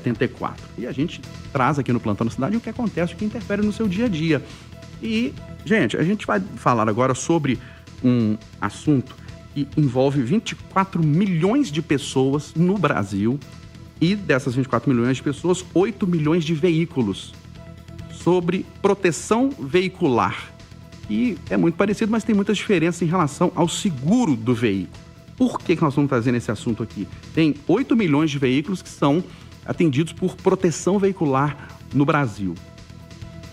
74. E a gente traz aqui no Plantão da Cidade o que acontece, o que interfere no seu dia a dia. E, gente, a gente vai falar agora sobre um assunto que envolve 24 milhões de pessoas no Brasil. E dessas 24 milhões de pessoas, 8 milhões de veículos. Sobre proteção veicular. E é muito parecido, mas tem muitas diferenças em relação ao seguro do veículo. Por que nós estamos trazendo esse assunto aqui? Tem 8 milhões de veículos que são atendidos por proteção veicular no Brasil.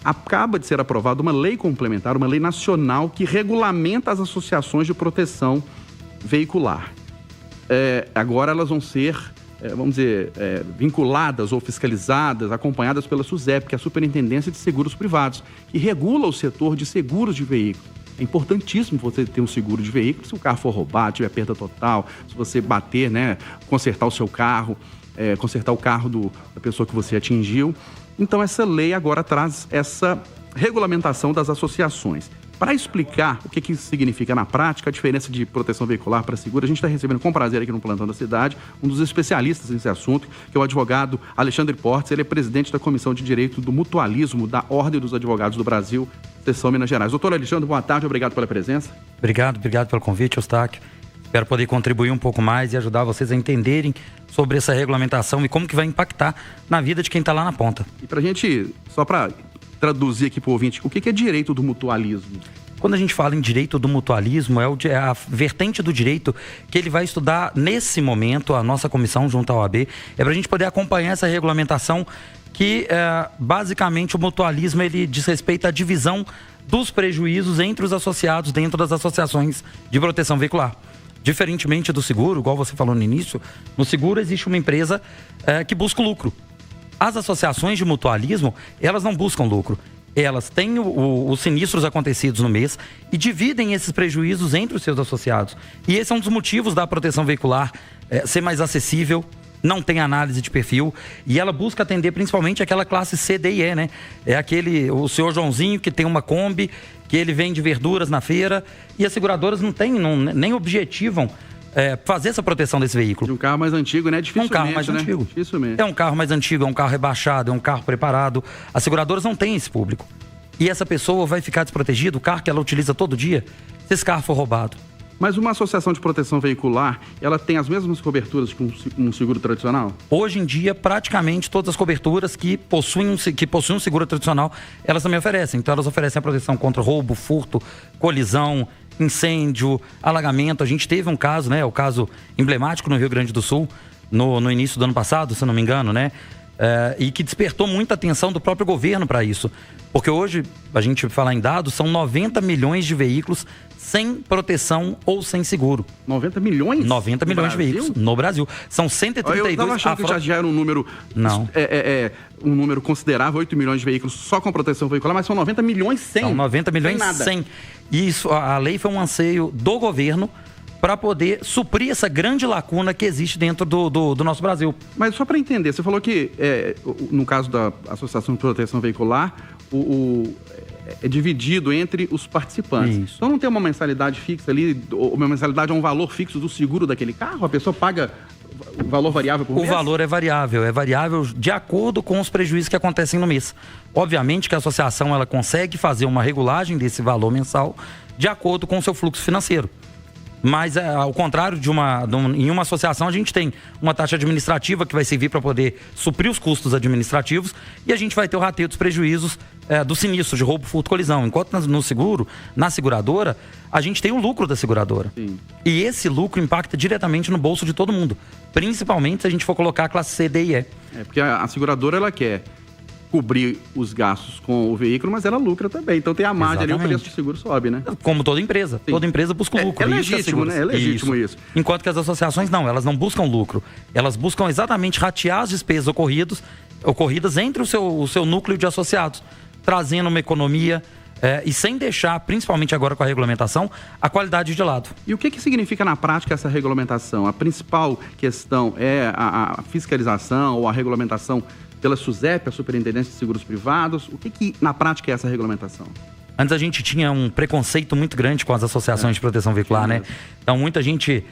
Acaba de ser aprovada uma lei complementar, uma lei nacional que regulamenta as associações de proteção veicular. Agora elas vão ser, vinculadas ou fiscalizadas, acompanhadas pela SUSEP, que é a Superintendência de Seguros Privados, que regula o setor de seguros de veículos. É importantíssimo você ter um seguro de veículo se o carro for roubado, tiver perda total, se você bater, consertar o seu carro, consertar o carro da pessoa que você atingiu. Então, essa lei agora traz essa regulamentação das associações. Para explicar o que isso significa na prática, a diferença de proteção veicular para seguro, a gente está recebendo com prazer aqui no Plantão da Cidade um dos especialistas nesse assunto, que é o advogado Alexandre Portes. Ele é presidente da Comissão de Direito do Mutualismo da Ordem dos Advogados do Brasil, Seção Minas Gerais. Doutor Alexandre, boa tarde, obrigado pela presença. Obrigado pelo convite, Eustáquio. Espero poder contribuir um pouco mais e ajudar vocês a entenderem sobre essa regulamentação e como que vai impactar na vida de quem está lá na ponta. E para a gente, só para traduzir aqui para o ouvinte, o que é direito do mutualismo? Quando a gente fala em direito do mutualismo, é a vertente do direito que ele vai estudar nesse momento, a nossa comissão junto à OAB, é para a gente poder acompanhar essa regulamentação que, basicamente, o mutualismo ele diz respeito à divisão dos prejuízos entre os associados dentro das associações de proteção veicular. Diferentemente do seguro, igual você falou no início, no seguro existe uma empresa que busca o lucro. As associações de mutualismo, elas não buscam lucro. Elas têm os sinistros acontecidos no mês e dividem esses prejuízos entre os seus associados. E esse é um dos motivos da proteção veicular ser mais acessível, não tem análise de perfil, e ela busca atender principalmente aquela classe C, D e E, né? O senhor Joãozinho que tem uma Kombi, que ele vende verduras na feira, e as seguradoras nem objetivam fazer essa proteção desse veículo. De um carro mais antigo, né? Dificilmente, um carro mais antigo. Dificilmente. É um carro mais antigo, é um carro rebaixado, é um carro preparado. As seguradoras não têm esse público. E essa pessoa vai ficar desprotegida, o carro que ela utiliza todo dia, se esse carro for roubado. Mas uma associação de proteção veicular, ela tem as mesmas coberturas que um seguro tradicional? Hoje em dia, praticamente todas as coberturas que possuem um seguro tradicional, elas também oferecem. Então, elas oferecem a proteção contra roubo, furto, colisão, incêndio, alagamento. A gente teve um caso, o caso emblemático no Rio Grande do Sul, no início do ano passado, se não me engano, e que despertou muita atenção do próprio governo para isso. Porque hoje, a gente falar em dados, são 90 milhões de veículos sem proteção ou sem seguro. 90 milhões? 90 milhões de veículos no Brasil. São 132... Eu estava achando que já era um número... Não. Um número considerável, 8 milhões de veículos só com proteção veicular, mas são 90 milhões sem. São 90 milhões sem. E isso, a lei foi um anseio do governo para poder suprir essa grande lacuna que existe dentro do nosso Brasil. Mas só para entender, você falou que, no caso da Associação de Proteção Veicular, é dividido entre os participantes. Isso. Então não tem uma mensalidade fixa ali, ou uma mensalidade é um valor fixo do seguro daquele carro? A pessoa paga o valor variável por mês? O valor é variável de acordo com os prejuízos que acontecem no mês. Obviamente que a associação ela consegue fazer uma regulagem desse valor mensal de acordo com o seu fluxo financeiro. Mas, ao contrário em uma associação, a gente tem uma taxa administrativa que vai servir para poder suprir os custos administrativos e a gente vai ter o rateio dos prejuízos do sinistro, de roubo, furto, colisão. Enquanto no seguro, na seguradora, a gente tem o lucro da seguradora. Sim. E esse lucro impacta diretamente no bolso de todo mundo. Principalmente se a gente for colocar a classe C, D e E. Porque a seguradora, ela quer cobrir os gastos com o veículo, mas ela lucra também. Então tem a margem ali, o preço do seguro sobe, né? Como toda empresa. Sim. Toda empresa busca o lucro. É legítimo, né? É legítimo isso. Enquanto que as associações não, elas não buscam lucro. Elas buscam exatamente ratear as despesas ocorridas entre o seu núcleo de associados, trazendo uma economia e sem deixar, principalmente agora com a regulamentação, a qualidade de lado. E o que significa na prática essa regulamentação? A principal questão é a fiscalização ou a regulamentação pela SUSEP, a Superintendência de Seguros Privados. O que na prática é essa regulamentação? Antes a gente tinha um preconceito muito grande com as associações de proteção veicular, né? Então muita gente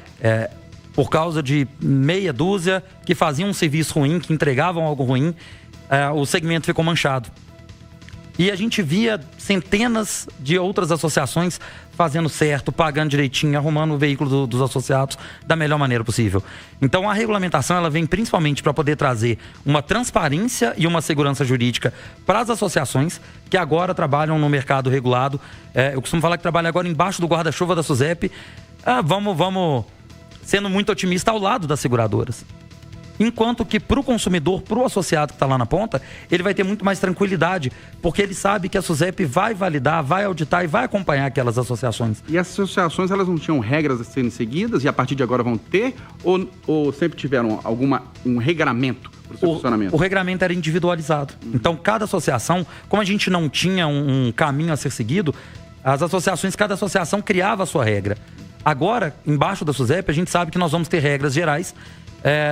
por causa de meia dúzia que faziam um serviço ruim, que entregavam algo ruim, o segmento ficou manchado. E a gente via centenas de outras associações fazendo certo, pagando direitinho, arrumando o veículo dos associados da melhor maneira possível. Então a regulamentação ela vem principalmente para poder trazer uma transparência e uma segurança jurídica para as associações que agora trabalham no mercado regulado. Eu costumo falar que trabalha agora embaixo do guarda-chuva da SUSEP. Vamos sendo muito otimista, ao lado das seguradoras. Enquanto que para o consumidor, para o associado que está lá na ponta, ele vai ter muito mais tranquilidade, porque ele sabe que a SUSEP vai validar, vai auditar e vai acompanhar aquelas associações. E as associações, elas não tinham regras a serem seguidas e a partir de agora vão ter? Ou sempre tiveram um regramento para o seu funcionamento? O regramento era individualizado. Então, cada associação, como a gente não tinha um caminho a ser seguido, as associações, cada associação criava a sua regra. Agora, embaixo da SUSEP, a gente sabe que nós vamos ter regras gerais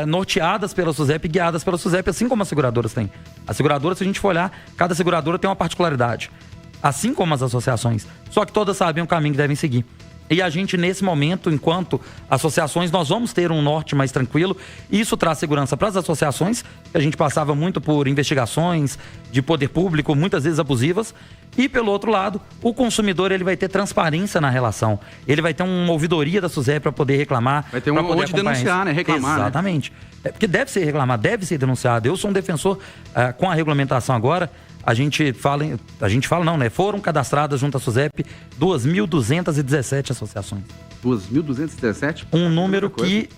norteadas pela SUSEP, guiadas pela SUSEP, assim como as seguradoras têm. As seguradoras, se a gente for olhar, cada seguradora tem uma particularidade, assim como as associações. Só que todas sabem o caminho que devem seguir. E a gente, nesse momento, enquanto associações, nós vamos ter um norte mais tranquilo. E isso traz segurança para as associações, que a gente passava muito por investigações de poder público, muitas vezes abusivas. E, pelo outro lado, o consumidor ele vai ter transparência na relação. Ele vai ter uma ouvidoria da SUSEP para poder reclamar. Vai ter onde denunciar, né? Reclamar. Exatamente. Porque deve ser reclamado, deve ser denunciado. Eu sou um defensor com a regulamentação agora. A gente fala não, né? Foram cadastradas junto à SUSEP 2.217 associações. 2.217? Um número que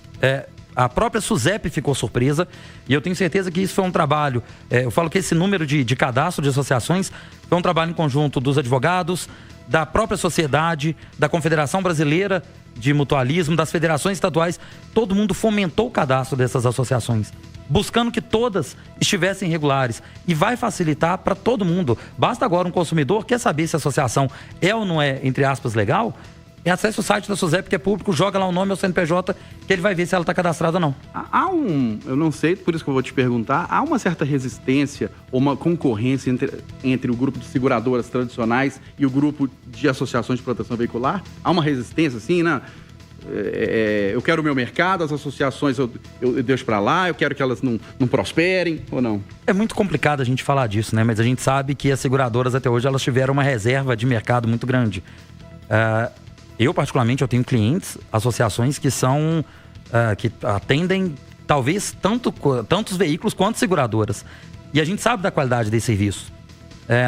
a própria SUSEP ficou surpresa, e eu tenho certeza que isso foi um trabalho, eu falo que esse número de cadastro de associações foi um trabalho em conjunto dos advogados, da própria sociedade, da Confederação Brasileira de Mutualismo, das federações estaduais. Todo mundo fomentou o cadastro dessas associações, buscando que todas estivessem regulares, e vai facilitar para todo mundo. Basta agora um consumidor quer saber se a associação é ou não é, entre aspas, legal, acesse o site da SUSEP, que é público, joga lá o nome ao CNPJ, que ele vai ver se ela está cadastrada ou não. Eu não sei, por isso que eu vou te perguntar, há uma certa resistência ou uma concorrência entre o grupo de seguradoras tradicionais e o grupo de associações de proteção veicular? Há uma resistência, assim, né? Eu quero o meu mercado, as associações eu deixo para lá, eu quero que elas não prosperem, ou não? É muito complicado a gente falar disso, né? Mas a gente sabe que as seguradoras até hoje elas tiveram uma reserva de mercado muito grande. Eu, particularmente, eu tenho clientes, associações que são que atendem talvez tantos veículos quanto seguradoras. E a gente sabe da qualidade desse serviço.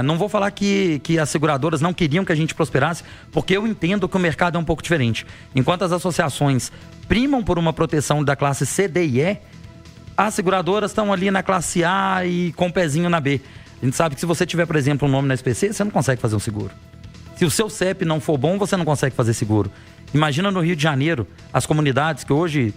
Não vou falar que as seguradoras não queriam que a gente prosperasse, porque eu entendo que o mercado é um pouco diferente. Enquanto as associações primam por uma proteção da classe C, D e E, as seguradoras estão ali na classe A e com o pezinho na B. A gente sabe que se você tiver, por exemplo, um nome na SPC, você não consegue fazer um seguro. Se o seu CEP não for bom, você não consegue fazer seguro. Imagina no Rio de Janeiro, as comunidades que hoje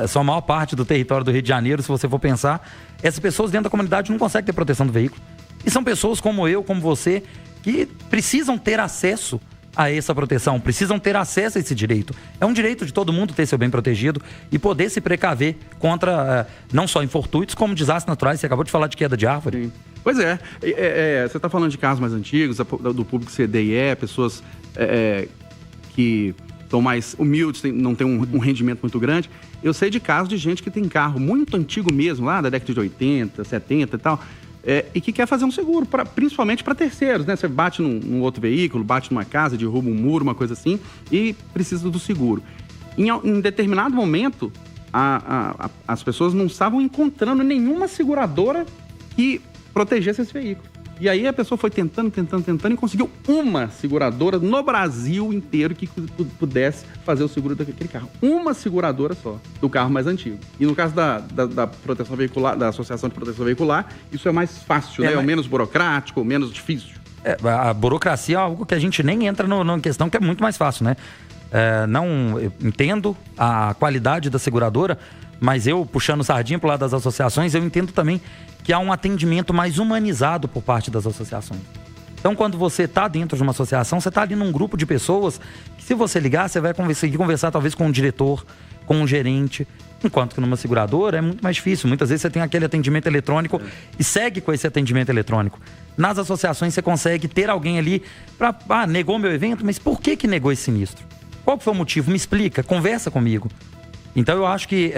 são a maior parte do território do Rio de Janeiro, se você for pensar, essas pessoas dentro da comunidade não conseguem ter proteção do veículo. E são pessoas como eu, como você, que precisam ter acesso a essa proteção, precisam ter acesso a esse direito. É um direito de todo mundo ter seu bem protegido e poder se precaver contra não só infortúnios, como desastres naturais. Você acabou de falar de queda de árvore. Sim. Pois você está falando de casos mais antigos, do público C, D e E, pessoas que são mais humildes, não tem um rendimento muito grande. Eu sei de casos de gente que tem carro muito antigo mesmo, lá da década de 80, 70 e tal, e que quer fazer um seguro, principalmente para terceiros, né? Você bate num outro veículo, bate numa casa, derruba um muro, uma coisa assim, e precisa do seguro. Em determinado momento, as pessoas não estavam encontrando nenhuma seguradora que protegesse esse veículo. E aí a pessoa foi tentando e conseguiu uma seguradora no Brasil inteiro que pudesse fazer o seguro daquele carro. Uma seguradora só, do carro mais antigo. E no caso da proteção veicular, da Associação de Proteção Veicular, isso é mais fácil, né? É menos burocrático, menos difícil. A burocracia é algo que a gente nem entra na questão, que é muito mais fácil, né? Eu entendo a qualidade da seguradora, mas eu, puxando sardinha pro lado das associações, eu entendo também que há um atendimento mais humanizado por parte das associações. Então, quando você está dentro de uma associação, você está ali num grupo de pessoas que, se você ligar, você vai conseguir conversar talvez com um diretor, com um gerente, enquanto que numa seguradora é muito mais difícil. Muitas vezes você tem aquele atendimento eletrônico e segue com esse atendimento eletrônico. Nas associações você consegue ter alguém ali para... negou meu evento, mas por que negou esse sinistro? Qual foi o motivo? Me explica, conversa comigo. Então eu acho que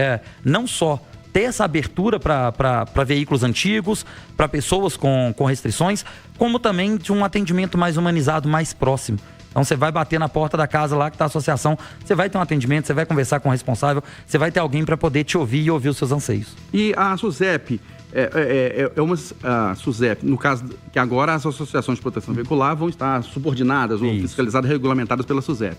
não só ter essa abertura para veículos antigos, para pessoas com restrições, como também de um atendimento mais humanizado, mais próximo. Então você vai bater na porta da casa lá que está a associação, você vai ter um atendimento, você vai conversar com o responsável, você vai ter alguém para poder te ouvir e ouvir os seus anseios. E a SUSEP a SUSEP, no caso que agora as associações de proteção veicular vão estar subordinadas ou fiscalizadas, regulamentadas pela SUSEP.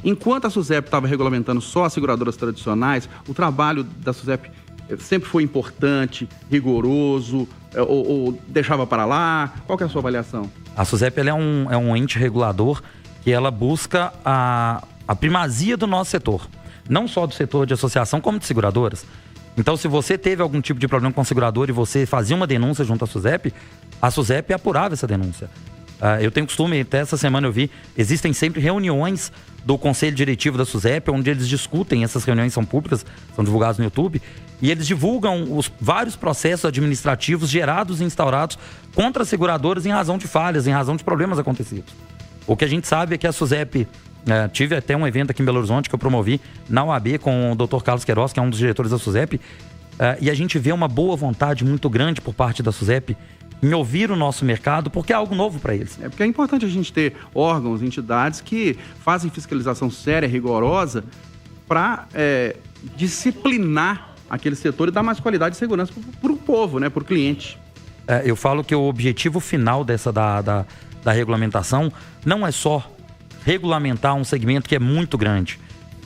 Enquanto a SUSEP estava regulamentando só as seguradoras tradicionais, o trabalho da SUSEP sempre foi importante, rigoroso, ou deixava para lá? Qual que é a sua avaliação? A SUSEP ela é um ente regulador que ela busca a primazia do nosso setor. Não só do setor de associação, como de seguradoras. Então, se você teve algum tipo de problema com a seguradora e você fazia uma denúncia junto à SUSEP apurava essa denúncia. Eu tenho costume, até essa semana eu vi, existem sempre reuniões do Conselho Diretivo da SUSEP, onde eles discutem, essas reuniões são públicas, são divulgadas no YouTube, e eles divulgam os vários processos administrativos gerados e instaurados contra as seguradoras em razão de falhas, em razão de problemas acontecidos. O que a gente sabe é que a SUSEP, tive até um evento aqui em Belo Horizonte que eu promovi na UAB com o Dr. Carlos Queiroz, que é um dos diretores da SUSEP, e a gente vê uma boa vontade muito grande por parte da SUSEP em ouvir o nosso mercado, porque é algo novo para eles. Porque é importante a gente ter órgãos, entidades que fazem fiscalização séria, rigorosa, para disciplinar aquele setor e dar mais qualidade e segurança para o povo, né, para o cliente. Eu falo que o objetivo final da regulamentação não é só regulamentar um segmento que é muito grande,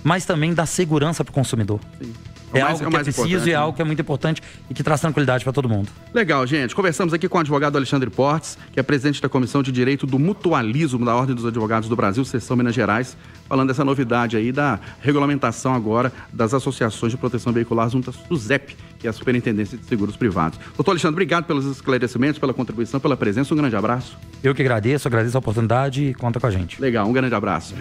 mas também dar segurança para o consumidor. Sim. É algo que é preciso e é algo que é muito importante e que traz tranquilidade para todo mundo. Legal, gente. Conversamos aqui com o advogado Alexandre Portes, que é presidente da Comissão de Direito do Mutualismo da Ordem dos Advogados do Brasil, seção Minas Gerais, falando dessa novidade aí da regulamentação agora das associações de proteção veicular junto à SUSEP, que é a Superintendência de Seguros Privados. Doutor Alexandre, obrigado pelos esclarecimentos, pela contribuição, pela presença. Um grande abraço. Eu que agradeço a oportunidade e conta com a gente. Legal, um grande abraço.